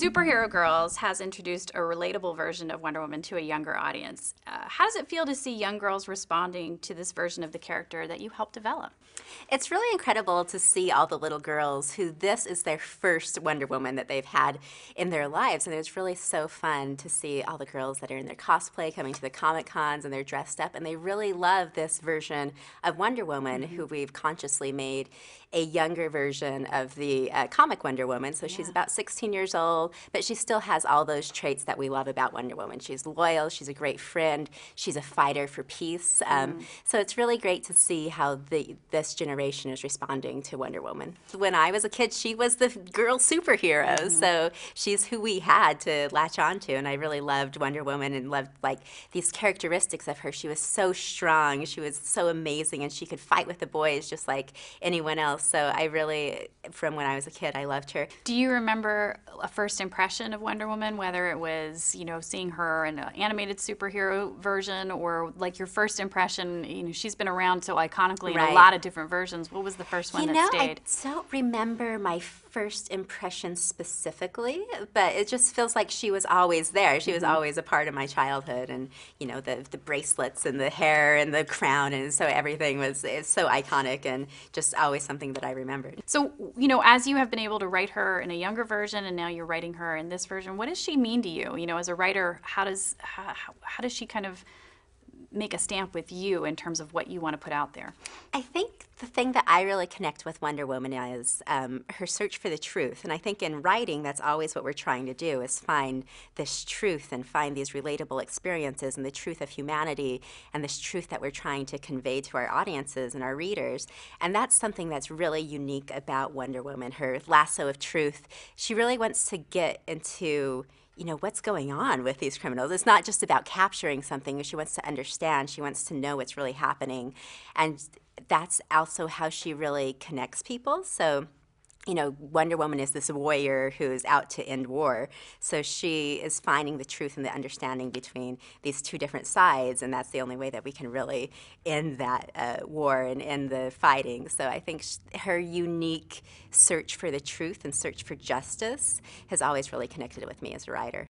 Superhero Girls has introduced a relatable version of Wonder Woman to a younger audience. How does it feel to see young girls responding to this version of the character that you helped develop? It's really incredible to see all the little girls who this is their first Wonder Woman that they've had in their lives. And it's really so fun to see all the girls that are in their cosplay coming to the Comic Cons and they're dressed up and they really love this version of Wonder Woman who we've consciously made a younger version of the comic Wonder Woman. So she's about 16 years old, but she still has all those traits that we love about Wonder Woman. She's loyal, she's a great friend, she's a fighter for peace. So it's really great to see how this generation is responding to Wonder Woman. When I was a kid, she was the girl superhero, so she's who we had to latch on to, and I really loved Wonder Woman and loved like these characteristics of her. She was so strong, she was so amazing, and she could fight with the boys just like anyone else. So I really, from when I was a kid, I loved her. Do you remember a first impression of Wonder Woman, whether it was, seeing her in an animated superhero version or like your first impression, she's been around so iconically in a lot of different versions. What was the first one that stayed? I don't remember my first impression specifically, but it just feels like she was always there. She was always a part of my childhood, and the bracelets and the hair and the crown, and so everything was so iconic and just always something that I remembered. So, as you have been able to write her in a younger version and now you're writing her in this version, what does she mean to you? As a writer, how does she kind of make a stamp with you in terms of what you want to put out there? I think the thing that I really connect with Wonder Woman is her search for the truth. And I think in writing, that's always what we're trying to do, is find this truth and find these relatable experiences and the truth of humanity and this truth that we're trying to convey to our audiences and our readers. And that's something that's really unique about Wonder Woman, her lasso of truth. She really wants to get into what's going on with these criminals. It's not just about capturing something. She wants to understand. She wants to know what's really happening. And that's also how she really connects people. So, Wonder Woman is this warrior who is out to end war. So she is finding the truth and the understanding between these two different sides, and that's the only way that we can really end that war and end the fighting. So I think her unique search for the truth and search for justice has always really connected with me as a writer.